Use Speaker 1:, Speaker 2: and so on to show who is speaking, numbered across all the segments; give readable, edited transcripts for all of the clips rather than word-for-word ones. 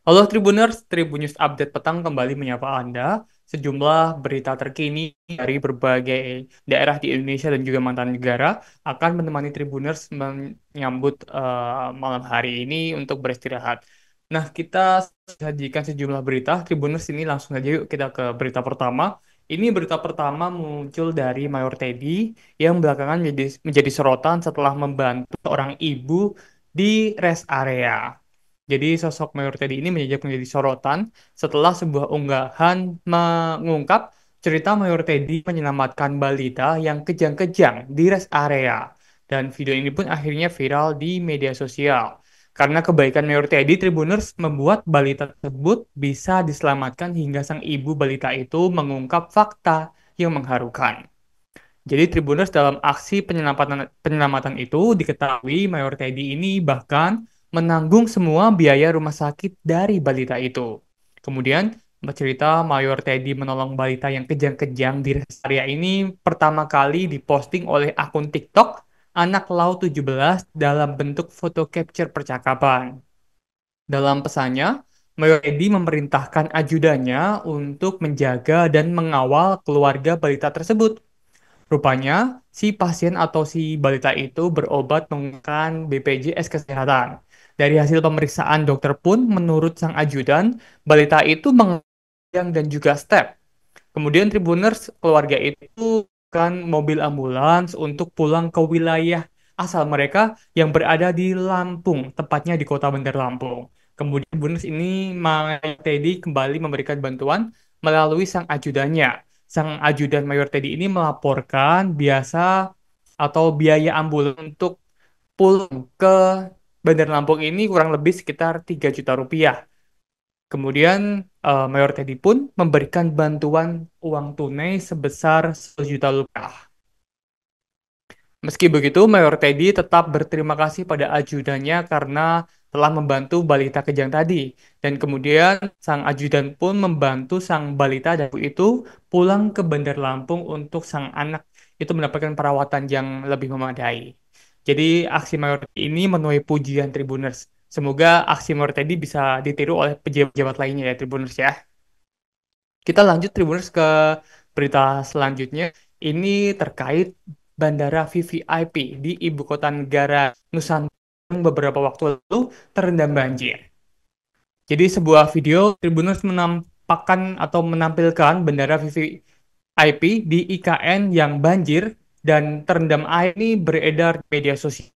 Speaker 1: Halo Tribuners, Tribunnews Update Petang kembali menyapa Anda. Sejumlah berita terkini dari berbagai daerah di Indonesia dan juga mancanegara akan menemani Tribuners menyambut malam hari ini untuk beristirahat. Nah, kita sajikan sejumlah berita. Tribuners ini langsung aja yuk kita ke berita pertama. Ini berita pertama muncul dari Mayor Teddy yang belakangan menjadi sorotan setelah membantu seorang ibu di rest area. Jadi sosok Mayor Teddy ini menjadi sorotan setelah sebuah unggahan mengungkap cerita Mayor Teddy menyelamatkan balita yang kejang-kejang di rest area. Dan video ini pun akhirnya viral di media sosial. Karena kebaikan Mayor Teddy, Tribuners membuat balita tersebut bisa diselamatkan hingga sang ibu balita itu mengungkap fakta yang mengharukan. Jadi Tribuners dalam aksi penyelamatan itu diketahui Mayor Teddy ini bahkan menanggung semua biaya rumah sakit dari balita itu. Kemudian bercerita Mayor Teddy menolong balita yang kejang-kejang di rest area ini pertama kali diposting oleh akun TikTok Anak Lau 17 dalam bentuk foto capture percakapan. Dalam pesannya, Mayor Teddy memerintahkan ajudannya untuk menjaga dan mengawal keluarga balita tersebut. Rupanya, si pasien atau si balita itu berobat menggunakan BPJS Kesehatan. Dari hasil pemeriksaan dokter pun, menurut sang ajudan, balita itu mengenyang dan juga step. Kemudian Tribuners keluarga itu kan mobil ambulans untuk pulang ke wilayah asal mereka yang berada di Lampung, tepatnya di Kota Bandar Lampung. Kemudian Tribuners ini Mayor Teddy kembali memberikan bantuan melalui sang ajudannya. Sang ajudan Mayor Teddy ini melaporkan biasa atau biaya ambulans untuk pulang ke Bandar Lampung ini kurang lebih sekitar 3 juta rupiah. Kemudian Mayor Teddy pun memberikan bantuan uang tunai sebesar 1 juta rupiah. Meski begitu, Mayor Teddy tetap berterima kasih pada ajudannya karena telah membantu balita kejang tadi. Dan kemudian sang ajudan pun membantu sang balita dan ibu itu pulang ke Bandar Lampung untuk sang anak itu mendapatkan perawatan yang lebih memadai. Jadi aksi Mayor Teddy ini menuai pujian Tribuners. Semoga aksi Mayor Teddy bisa ditiru oleh pejabat-pejabat lainnya ya Tribuners ya. Kita lanjut Tribuners ke berita selanjutnya. Ini terkait Bandara VVIP di ibu kota negara Nusantara yang beberapa waktu lalu terendam banjir. Jadi sebuah video Tribuners menampakkan atau menampilkan Bandara VVIP di IKN yang banjir dan terendam air ini beredar di media sosial.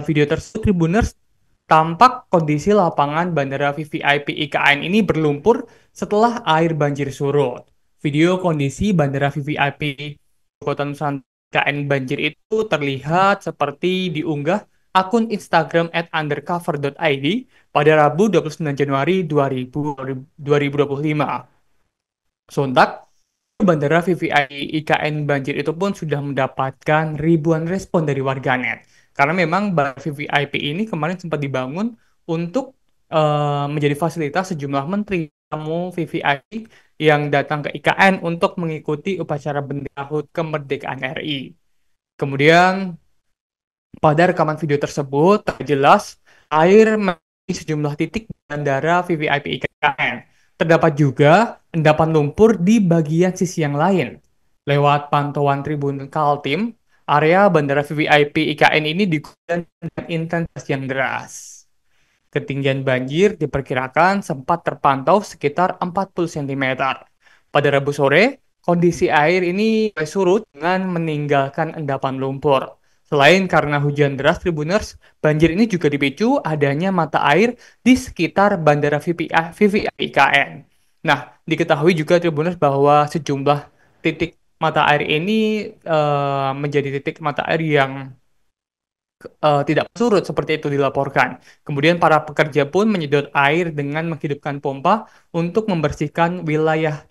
Speaker 1: Video tersebut Tribuners tampak kondisi lapangan Bandara VVIP IKN ini berlumpur setelah air banjir surut. Video kondisi Bandara VVIP Kota Nusantara IKN banjir itu terlihat seperti diunggah akun Instagram @undercover.id pada Rabu 29 Januari 2025. Sontak, Bandara VVIP IKN banjir itu pun sudah mendapatkan ribuan respon dari warganet. Karena memang Bandara VVIP ini kemarin sempat dibangun untuk menjadi fasilitas sejumlah menteri tamu VVIP yang datang ke IKN untuk mengikuti upacara bendera HUT kemerdekaan RI. Kemudian pada rekaman video tersebut terjelas air di sejumlah titik bandara VVIP IKN. Terdapat juga endapan lumpur di bagian sisi yang lain. Lewat pantauan Tribun Kaltim, area bandara VVIP IKN ini digunakan dengan intensitas yang deras. Ketinggian banjir diperkirakan sempat terpantau sekitar 40 cm. Pada Rabu sore, kondisi air ini mulai surut dengan meninggalkan endapan lumpur. Selain karena hujan deras Tribuners, banjir ini juga dipicu adanya mata air di sekitar Bandara VVIP IKN. Nah, diketahui juga Tribuners bahwa sejumlah titik mata air ini menjadi titik mata air yang tidak surut seperti itu dilaporkan. Kemudian para pekerja pun menyedot air dengan menghidupkan pompa untuk membersihkan wilayah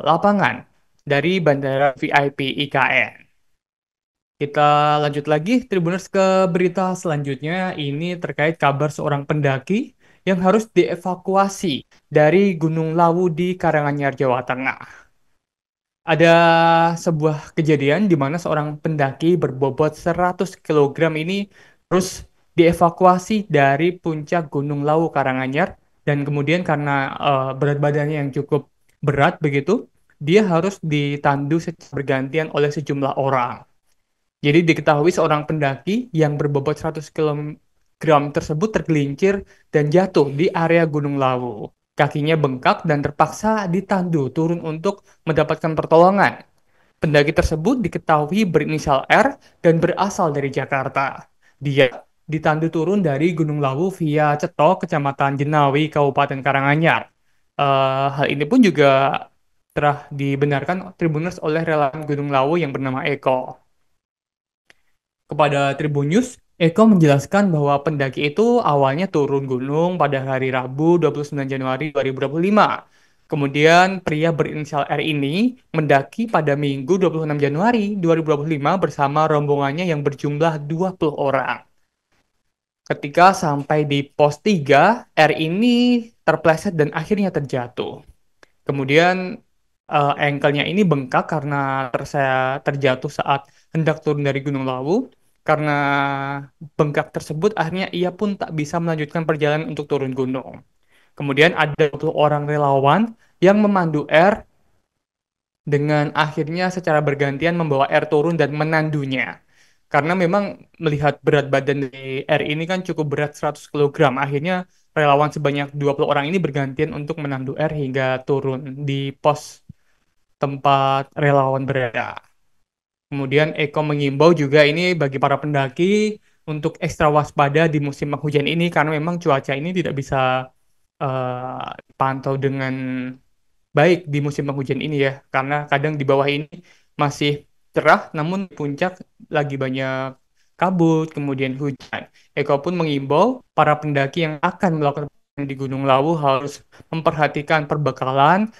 Speaker 1: lapangan dari Bandara VIP IKN. Kita lanjut lagi, Tribuners ke berita selanjutnya. Ini terkait kabar seorang pendaki yang harus dievakuasi dari Gunung Lawu di Karanganyar, Jawa Tengah. Ada sebuah kejadian di mana seorang pendaki berbobot 100 kg ini terus dievakuasi dari puncak Gunung Lawu Karanganyar dan kemudian karena berat badannya yang cukup berat begitu, dia harus ditandu secara bergantian oleh sejumlah orang. Jadi diketahui seorang pendaki yang berbobot 100 kilogram tersebut tergelincir dan jatuh di area Gunung Lawu. Kakinya bengkak dan terpaksa ditandu turun untuk mendapatkan pertolongan. Pendaki tersebut diketahui berinisial R dan berasal dari Jakarta. Dia ditandu turun dari Gunung Lawu via Cetok, Kecamatan Jenawi, Kabupaten Karanganyar. Hal ini pun juga telah dibenarkan Tribuners oleh relawan Gunung Lawu yang bernama Eko. Kepada Tribun News, Eko menjelaskan bahwa pendaki itu awalnya turun gunung pada hari Rabu 29 Januari 2025. Kemudian pria berinisial R ini mendaki pada Minggu 26 Januari 2025 bersama rombongannya yang berjumlah 20 orang. Ketika sampai di pos 3, R ini terpleset dan akhirnya terjatuh. Kemudian ankle-nya ini bengkak karena terjatuh saat hendak turun dari Gunung Lawu. Karena bengkak tersebut, akhirnya ia pun tak bisa melanjutkan perjalanan untuk turun gunung. Kemudian ada 20 orang relawan yang memandu R dengan akhirnya secara bergantian membawa R turun dan menandunya. Karena memang melihat berat badan dari R ini kan cukup berat 100 kilogram. Akhirnya relawan sebanyak 20 orang ini bergantian untuk menandu R hingga turun di pos tempat relawan berada. Kemudian Eko mengimbau juga ini bagi para pendaki untuk ekstra waspada di musim penghujan ini karena memang cuaca ini tidak bisa dipantau dengan baik di musim penghujan ini ya, karena kadang di bawah ini masih cerah, namun di puncak lagi banyak kabut, kemudian hujan. Eko pun mengimbau para pendaki yang akan melakukan di Gunung Lawu harus memperhatikan perbekalan,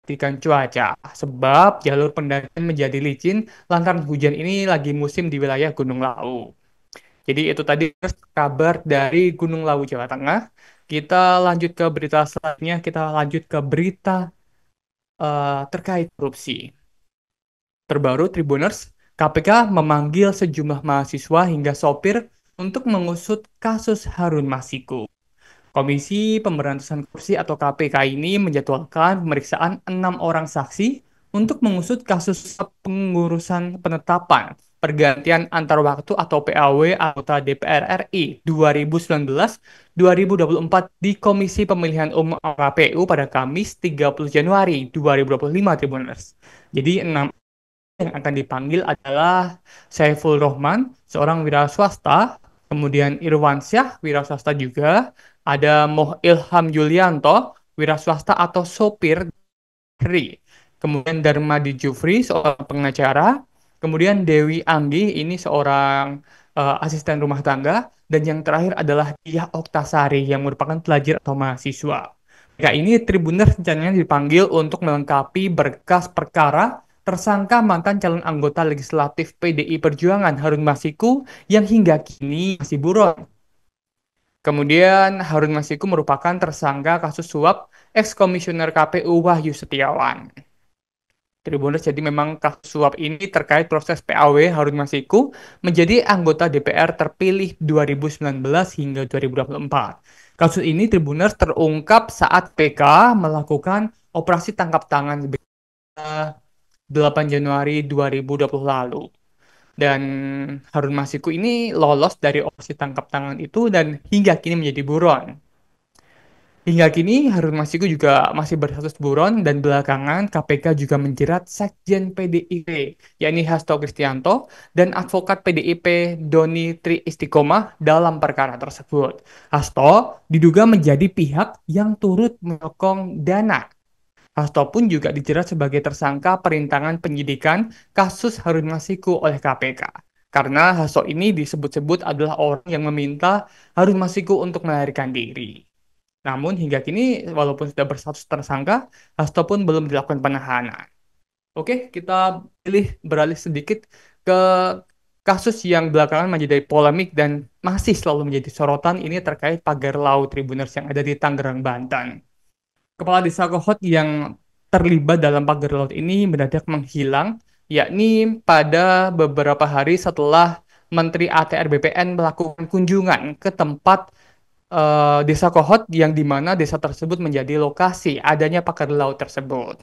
Speaker 1: perhatikan cuaca, sebab jalur pendakian menjadi licin lantaran hujan ini lagi musim di wilayah Gunung Lawu. Jadi itu tadi kabar dari Gunung Lawu, Jawa Tengah. Kita lanjut ke berita selanjutnya, kita lanjut ke berita terkait korupsi. Terbaru Tribuners, KPK memanggil sejumlah mahasiswa hingga sopir untuk mengusut kasus Harun Masiku. Komisi Pemberantasan Korupsi atau KPK ini menjadwalkan pemeriksaan 6 orang saksi untuk mengusut kasus pengurusan penetapan pergantian antar waktu atau PAW anggota DPR RI 2019-2024 di Komisi Pemilihan Umum KPU pada Kamis 30 Januari 2025 Tribuners. Jadi 6 yang akan dipanggil adalah Saiful Rohman, seorang wira swasta, kemudian Irwan Syah, wira swasta juga, ada Moh Ilham Yulianto, wira swasta atau sopir Ri. Kemudian Darmadi Jufri, seorang pengacara. Kemudian Dewi Anggi, ini seorang asisten rumah tangga. Dan yang terakhir adalah Diah Oktasari, yang merupakan pelajar atau mahasiswa. Mereka ini Tribuners rencananya dipanggil untuk melengkapi berkas perkara tersangka mantan calon anggota legislatif PDI Perjuangan Harun Masiku yang hingga kini masih buron. Kemudian Harun Masiku merupakan tersangka kasus suap ex-komisioner KPU Wahyu Setiawan. Tribuners, jadi memang kasus suap ini terkait proses PAW Harun Masiku menjadi anggota DPR terpilih 2019 hingga 2024. Kasus ini Tribuners terungkap saat PK melakukan operasi tangkap tangan 8 Januari 2020 lalu. Dan Harun Masiku ini lolos dari operasi tangkap tangan itu dan hingga kini menjadi buron. Hingga kini Harun Masiku juga masih berstatus buron dan belakangan KPK juga menjerat Sekjen PDIP, yakni Hasto Kristianto, dan advokat PDIP Doni Tri Istiqomah dalam perkara tersebut. Hasto diduga menjadi pihak yang turut menyokong dana. Hasto pun juga dijerat sebagai tersangka perintangan penyidikan kasus Harun Masiku oleh KPK. Karena Hasto ini disebut-sebut adalah orang yang meminta Harun Masiku untuk melarikan diri. Namun hingga kini walaupun sudah berstatus tersangka, Hasto pun belum dilakukan penahanan. Oke, kita beralih sedikit ke kasus yang belakangan menjadi polemik dan masih selalu menjadi sorotan ini terkait pagar laut Tribuners yang ada di Tangerang, Banten. Kepala Desa Kohot yang terlibat dalam pagar laut ini mendadak menghilang, yakni pada beberapa hari setelah Menteri ATR BPN melakukan kunjungan ke tempat desa Kohot yang di mana desa tersebut menjadi lokasi adanya pagar laut tersebut.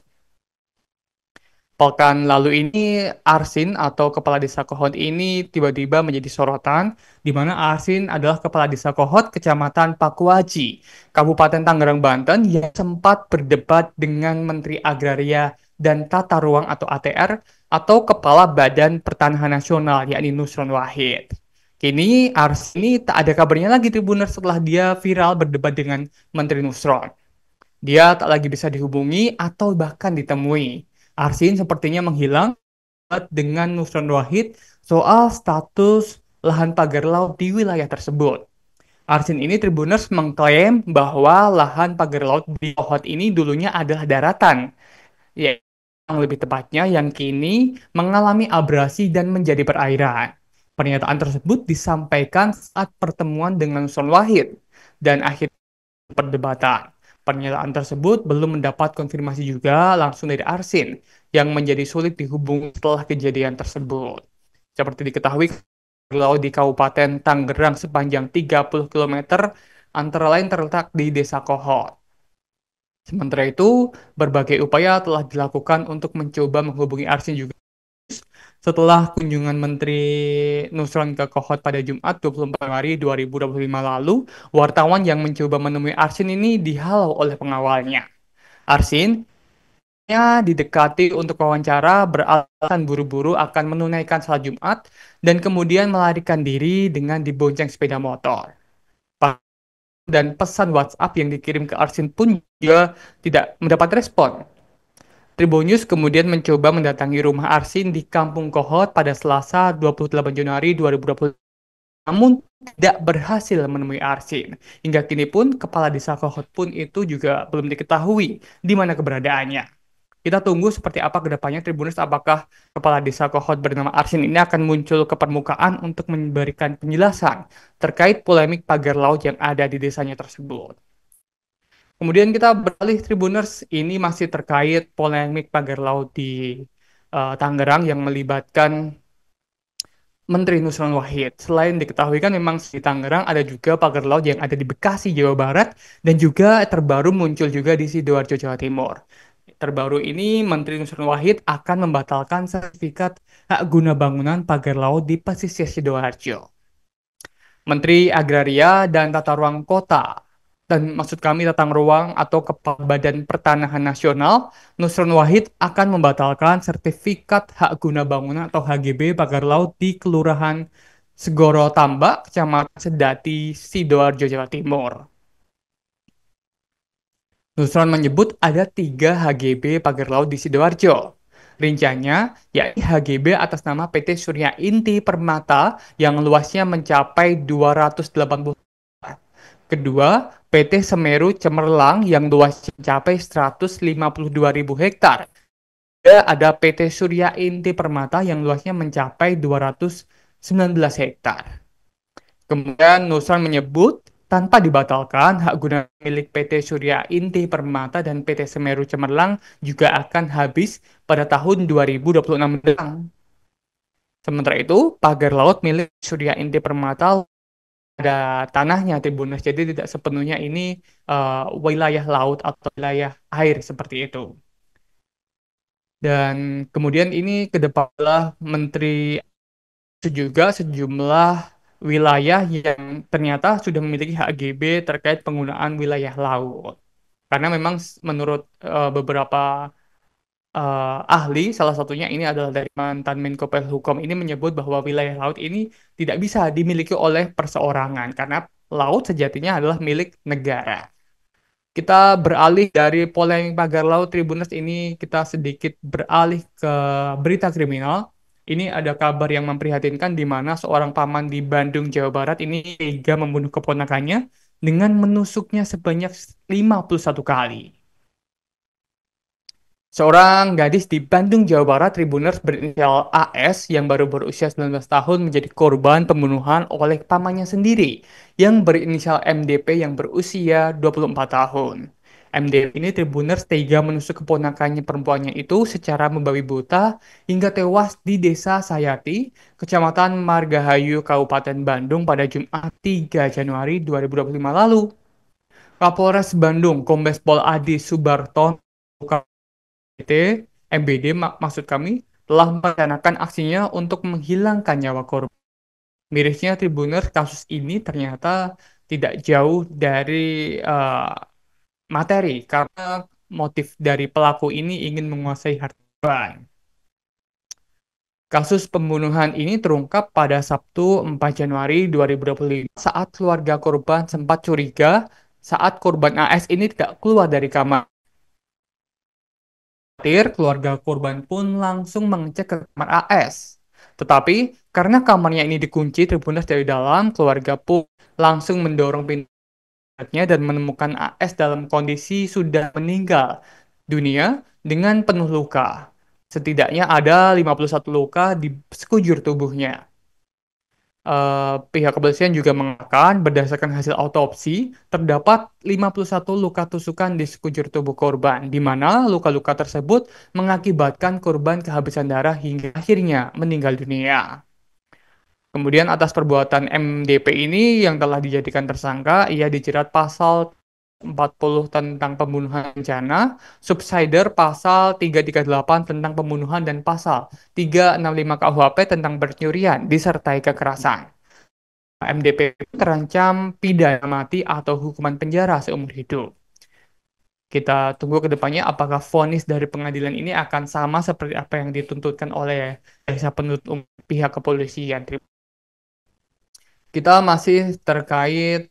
Speaker 1: Pekan lalu ini Arsin atau Kepala Desa Kohot ini tiba-tiba menjadi sorotan, di mana Arsin adalah Kepala Desa Kohot Kecamatan Pakuaji, Kabupaten Tangerang, Banten yang sempat berdebat dengan Menteri Agraria dan Tata Ruang atau ATR atau Kepala Badan Pertanahan Nasional yakni Nusron Wahid. Kini Arsin ini tak ada kabarnya lagi Tribuners setelah dia viral berdebat dengan Menteri Nusron. Dia tak lagi bisa dihubungi atau bahkan ditemui. Arsin sepertinya menghilang dengan Nusron Wahid soal status lahan pagar laut di wilayah tersebut. Arsin ini Tribuners mengklaim bahwa lahan pagar laut di Kohot ini dulunya adalah daratan, ya, yang lebih tepatnya yang kini mengalami abrasi dan menjadi perairan. Pernyataan tersebut disampaikan saat pertemuan dengan Nusron Wahid dan akhirnya perdebatan. Pernyataan tersebut belum mendapat konfirmasi juga langsung dari Arsin, yang menjadi sulit dihubungi setelah kejadian tersebut. Seperti diketahui, laut di Kabupaten Tangerang sepanjang 30 km antara lain terletak di Desa Kohot. Sementara itu, berbagai upaya telah dilakukan untuk mencoba menghubungi Arsin juga setelah kunjungan Menteri Nusron ke Kohot pada Jumat 24 Januari 2025 lalu, wartawan yang mencoba menemui Arsin ini dihalau oleh pengawalnya. Arsin didekati untuk wawancara beralasan buru-buru akan menunaikan salat Jumat dan kemudian melarikan diri dengan dibonceng sepeda motor. Dan pesan WhatsApp yang dikirim ke Arsin pun juga tidak mendapat respon. Tribunnews kemudian mencoba mendatangi rumah Arsin di Kampung Kohot pada Selasa 28 Januari 2020, namun tidak berhasil menemui Arsin. Hingga kini pun Kepala Desa Kohot pun itu juga belum diketahui di mana keberadaannya. Kita tunggu seperti apa kedepannya Tribunnews, apakah Kepala Desa Kohot bernama Arsin ini akan muncul ke permukaan untuk memberikan penjelasan terkait polemik pagar laut yang ada di desanya tersebut. Kemudian kita beralih Tribuners, ini masih terkait polemik pagar laut di Tangerang yang melibatkan Menteri Nusron Wahid. Selain diketahui kan memang di Tangerang ada juga pagar laut yang ada di Bekasi, Jawa Barat, dan juga terbaru muncul juga di Sidoarjo, Jawa Timur. Terbaru ini Menteri Nusron Wahid akan membatalkan sertifikat hak guna bangunan pagar laut di pesisir Sidoarjo. Menteri Agraria dan Tata Ruang Kota, dan maksud kami Tata Ruang atau Kepala Badan Pertanahan Nasional, Nusron Wahid akan membatalkan sertifikat hak guna bangunan atau HGB pagar laut di Kelurahan Segoro Tambak, Kecamatan Sedati, Sidoarjo, Jawa Timur. Nusron menyebut ada 3 HGB pagar laut di Sidoarjo. Rinciannya, yakni HGB atas nama PT Surya Inti Permata yang luasnya mencapai 280. Kedua, PT Semeru Cemerlang yang luasnya mencapai 152.000 hektar. Dan ada PT Surya Inti Permata yang luasnya mencapai 219 hektar. Kemudian Nusron menyebut tanpa dibatalkan, hak guna milik PT Surya Inti Permata dan PT Semeru Cemerlang juga akan habis pada tahun 2026 mendatang. Sementara itu, pagar laut milik Surya Inti Permata ada tanahnya Tribuners, jadi tidak sepenuhnya ini wilayah laut atau wilayah air seperti itu. Dan kemudian ini ke depanlah Menteri juga sejumlah wilayah yang ternyata sudah memiliki HGB terkait penggunaan wilayah laut. Karena memang menurut beberapa ahli, salah satunya ini adalah dari mantan Menko Polhukam ini menyebut bahwa wilayah laut ini tidak bisa dimiliki oleh perseorangan karena laut sejatinya adalah milik negara. Kita beralih dari polemik pagar laut Tribuners ini, kita sedikit beralih ke berita kriminal. Ini ada kabar yang memprihatinkan di mana seorang paman di Bandung, Jawa Barat ini tega membunuh keponakannya dengan menusuknya sebanyak 51 kali. Seorang gadis di Bandung, Jawa Barat, Tribuners berinisial AS yang baru berusia 19 tahun menjadi korban pembunuhan oleh pamannya sendiri yang berinisial MDP yang berusia 24 tahun. MDP ini Tribuners tega menusuk keponakannya perempuannya itu secara membabi buta hingga tewas di Desa Sayati, Kecamatan Margahayu, Kabupaten Bandung pada Jumat 3 Januari 2025 lalu. Kapolres Bandung, Kombes Pol Adi Subarton, KPT, MBD maksud kami, telah merencanakan aksinya untuk menghilangkan nyawa korban. Mirisnya Tribuners, kasus ini ternyata tidak jauh dari materi karena motif dari pelaku ini ingin menguasai harta korban. Kasus pembunuhan ini terungkap pada Sabtu 4 Januari 2025 saat keluarga korban sempat curiga saat korban AS ini tidak keluar dari kamar. Keluarga korban pun langsung mengecek ke kamar AS. Tetapi karena kamarnya ini dikunci terbunuh dari dalam, keluarga pun langsung mendorong pintu dan menemukan AS dalam kondisi sudah meninggal dunia dengan penuh luka. Setidaknya ada 51 luka di sekujur tubuhnya. Pihak kepolisian juga mengatakan berdasarkan hasil autopsi, terdapat 51 luka tusukan di sekujur tubuh korban, di mana luka-luka tersebut mengakibatkan korban kehabisan darah hingga akhirnya meninggal dunia. Kemudian atas perbuatan MDP ini yang telah dijadikan tersangka, ia dijerat pasal 40 tentang pembunuhan berencana, subsider pasal 338 tentang pembunuhan dan pasal 365 KUHP tentang pencurian disertai kekerasan. MDP terancam pidana mati atau hukuman penjara seumur hidup. Kita tunggu ke depannya apakah vonis dari pengadilan ini akan sama seperti apa yang dituntutkan oleh jaksa penuntut umum pihak kepolisian. Kita masih terkait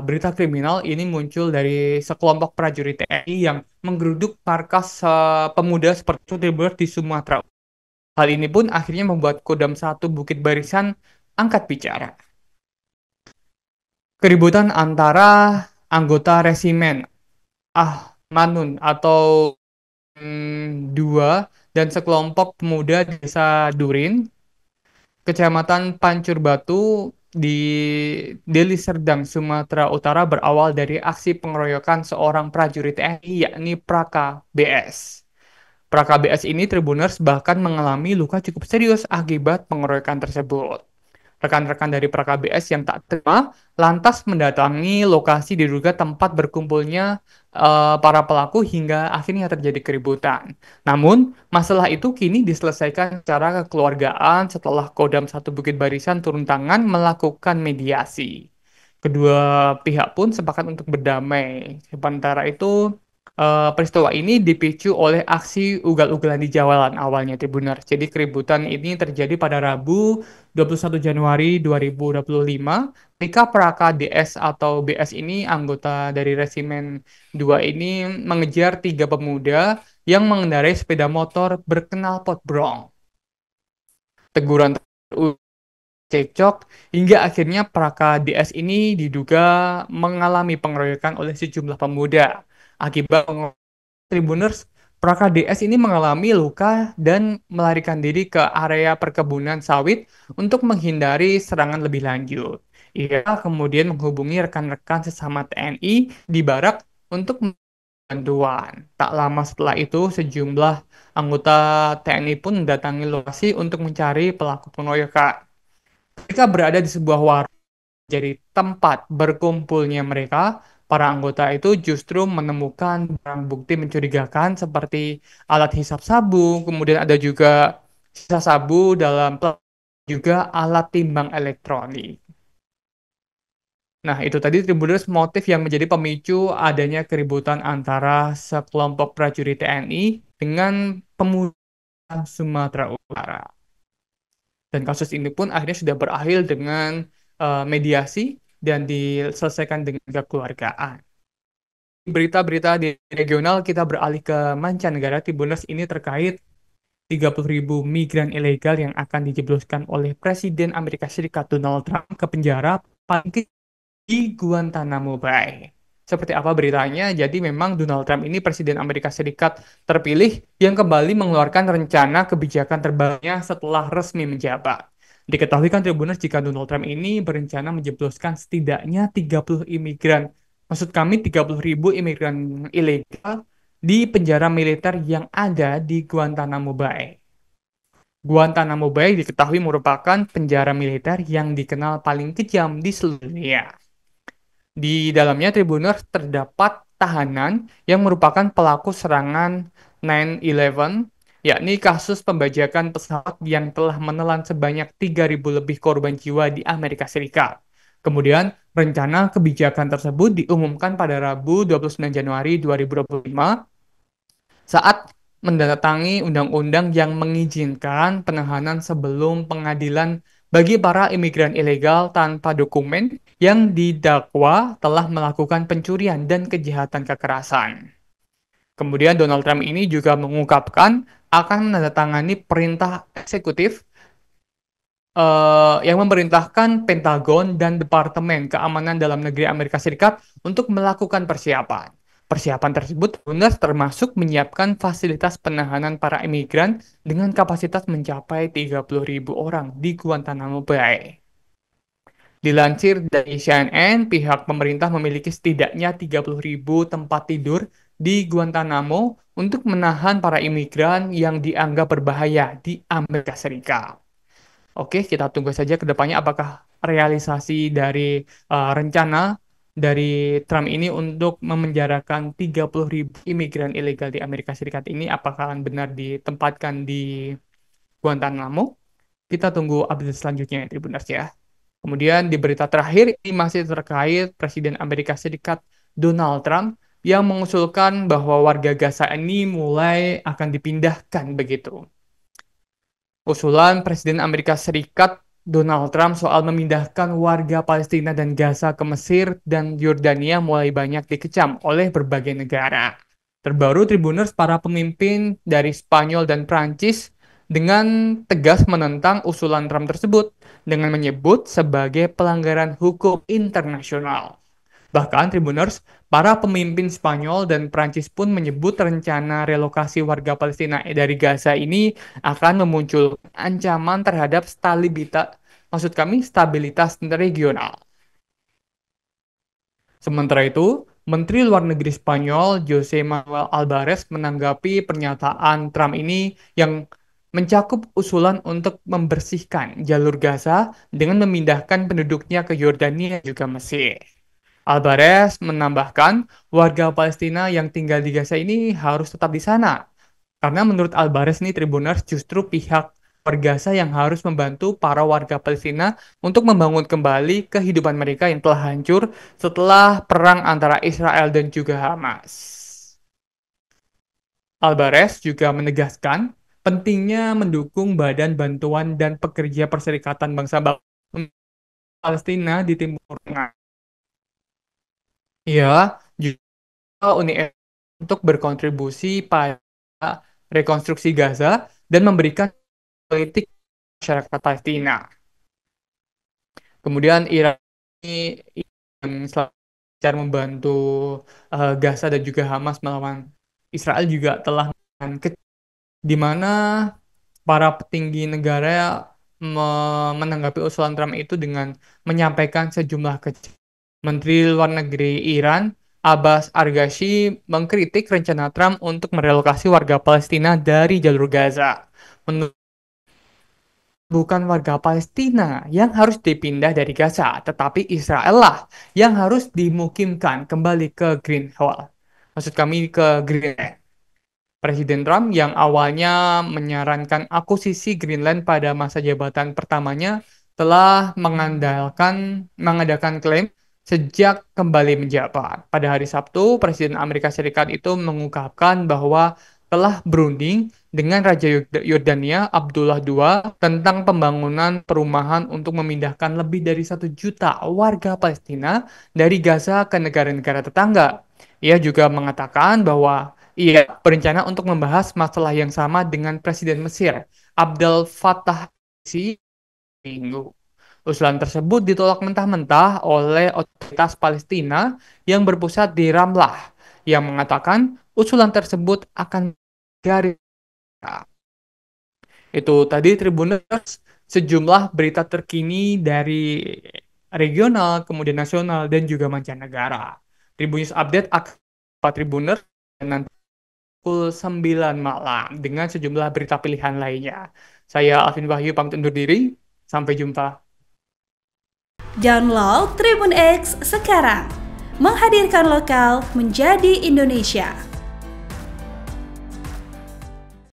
Speaker 1: berita kriminal ini muncul dari sekelompok prajurit TNI yang menggeruduk markas pemuda seperti itu di Sumatera. Hal ini pun akhirnya membuat Kodam 1 Bukit Barisan angkat bicara. Keributan antara anggota resimen Manun atau 2 dan sekelompok pemuda di Desa Durin, Kecamatan Pancur Batu di Deli Serdang, Sumatera Utara berawal dari aksi pengeroyokan seorang prajurit TNI yakni Praka BS. Praka BS ini Tribuners bahkan mengalami luka cukup serius akibat pengeroyokan tersebut. Rekan-rekan dari Praka BS yang tak terima lantas mendatangi lokasi diduga tempat berkumpulnya para pelaku hingga akhirnya terjadi keributan. Namun, masalah itu kini diselesaikan secara kekeluargaan setelah Kodam 1 Bukit Barisan turun tangan melakukan mediasi. Kedua pihak pun sepakat untuk berdamai. Sementara itu, peristiwa ini dipicu oleh aksi ugal-ugalan di Jawalan awalnya Tribuners. Jadi keributan ini terjadi pada Rabu 21 Januari 2025 ketika Praka DS atau BS ini anggota dari Resimen 2 ini mengejar 3 pemuda yang mengendarai sepeda motor berkenal pot brong. Teguran cekcok hingga akhirnya Praka DS ini diduga mengalami pengeroyokan oleh sejumlah pemuda. Akibat Tribuners, Praka DS ini mengalami luka dan melarikan diri ke area perkebunan sawit untuk menghindari serangan lebih lanjut. Ia kemudian menghubungi rekan-rekan sesama TNI di barak untuk bantuan. Tak lama setelah itu, sejumlah anggota TNI pun mendatangi lokasi untuk mencari pelaku pengeroyokan. Ketika berada di sebuah warung jadi tempat berkumpulnya mereka, para anggota itu justru menemukan barang bukti mencurigakan seperti alat hisap sabu, kemudian ada juga sisa sabu dalam juga alat timbang elektronik. Nah, itu tadi Tribuners motif yang menjadi pemicu adanya keributan antara sekelompok prajurit TNI dengan pemuda Sumatera Utara. Dan kasus ini pun akhirnya sudah berakhir dengan mediasi dan diselesaikan dengan kekeluargaan. Berita-berita di regional kita beralih ke mancanegara. Tribuners ini terkait 30.000 migran ilegal yang akan dijebloskan oleh Presiden Amerika Serikat Donald Trump ke penjara paling di Guantanamo Bay. Seperti apa beritanya? Jadi memang Donald Trump ini Presiden Amerika Serikat terpilih yang kembali mengeluarkan rencana kebijakan terbarunya setelah resmi menjabat. Diketahui kan Tribuners jika Donald Trump ini berencana menjebloskan setidaknya 30 imigran Maksud kami 30.000 imigran ilegal di penjara militer yang ada di Guantanamo Bay. Guantanamo Bay diketahui merupakan penjara militer yang dikenal paling kejam di seluruh dunia. Di dalamnya Tribuners terdapat tahanan yang merupakan pelaku serangan 9/11, yakni kasus pembajakan pesawat yang telah menelan sebanyak 3.000 lebih korban jiwa di Amerika Serikat. Kemudian, rencana kebijakan tersebut diumumkan pada Rabu 29 Januari 2025 saat mendatangi undang-undang yang mengizinkan penahanan sebelum pengadilan bagi para imigran ilegal tanpa dokumen yang didakwa telah melakukan pencurian dan kejahatan kekerasan. Kemudian Donald Trump ini juga mengungkapkan akan menandatangani perintah eksekutif yang memerintahkan Pentagon dan Departemen Keamanan Dalam Negeri Amerika Serikat untuk melakukan persiapan. Persiapan tersebut benar termasuk menyiapkan fasilitas penahanan para imigran dengan kapasitas mencapai 30.000 orang di Guantanamo Bay. Dilansir dari CNN, pihak pemerintah memiliki setidaknya 30.000 tempat tidur di Guantanamo untuk menahan para imigran yang dianggap berbahaya di Amerika Serikat. Oke, kita tunggu saja ke depannya apakah realisasi dari rencana dari Trump ini untuk memenjarakan 30.000 imigran ilegal di Amerika Serikat ini apakah akan benar ditempatkan di Guantanamo? Kita tunggu update selanjutnya ya, Tribuners ya. Kemudian di berita terakhir ini masih terkait Presiden Amerika Serikat Donald Trump yang mengusulkan bahwa warga Gaza ini mulai akan dipindahkan begitu. Usulan Presiden Amerika Serikat Donald Trump soal memindahkan warga Palestina dan Gaza ke Mesir dan Yordania mulai banyak dikecam oleh berbagai negara. Terbaru Tribuners para pemimpin dari Spanyol dan Prancis dengan tegas menentang usulan Trump tersebut dengan menyebut sebagai pelanggaran hukum internasional. Bahkan Tribuners, para pemimpin Spanyol dan Prancis pun menyebut rencana relokasi warga Palestina dari Gaza ini akan memunculkan ancaman terhadap stabilitas regional. Sementara itu, Menteri Luar Negeri Spanyol José Manuel Albares menanggapi pernyataan Trump ini yang mencakup usulan untuk membersihkan jalur Gaza dengan memindahkan penduduknya ke Yordania dan juga Mesir. Alvarez menambahkan, warga Palestina yang tinggal di Gaza ini harus tetap di sana. Karena menurut Alvarez nih, Tribuners justru pihak warga Gaza yang harus membantu para warga Palestina untuk membangun kembali kehidupan mereka yang telah hancur setelah perang antara Israel dan juga Hamas. Alvarez juga menegaskan pentingnya mendukung Badan Bantuan dan Pekerja Perserikatan Bangsa-Bangsa Palestina di Timur Tengah. Ya, juga Uni Eropa untuk berkontribusi pada rekonstruksi Gaza dan memberikan politik masyarakat Palestina. Kemudian Iran ini yang selalu membantu Gaza dan juga Hamas melawan Israel juga telah di mana para petinggi negara menanggapi usulan Trump itu dengan menyampaikan sejumlah Menteri Luar Negeri Iran, Abbas Arghachi, mengkritik rencana Trump untuk merelokasi warga Palestina dari jalur Gaza. Menurut bukan warga Palestina yang harus dipindah dari Gaza, tetapi Israel lah yang harus dimukimkan kembali ke Greenwald. Maksud kami ke Greenland. Presiden Trump yang awalnya menyarankan akuisisi Greenland pada masa jabatan pertamanya telah mengadakan klaim sejak kembali menjabat. Pada hari Sabtu, Presiden Amerika Serikat itu mengungkapkan bahwa telah berunding dengan Raja Yordania Abdullah II tentang pembangunan perumahan untuk memindahkan lebih dari 1 juta warga Palestina dari Gaza ke negara-negara tetangga. Ia juga mengatakan bahwa ia berencana untuk membahas masalah yang sama dengan Presiden Mesir, Abdel Fattah al-Sisi, Minggu. Usulan tersebut ditolak mentah-mentah oleh otoritas Palestina yang berpusat di Ramlah, yang mengatakan usulan tersebut akan garis. Itu tadi Tribuners, sejumlah berita terkini dari regional, kemudian nasional, dan juga mancanegara. Tribunnews Update akan Pak Tribuners nanti pukul 9 malam dengan sejumlah berita pilihan lainnya. Saya Alvin Wahyu pamit undur diri. Sampai jumpa.
Speaker 2: Download Tribun X sekarang. Menghadirkan lokal menjadi Indonesia.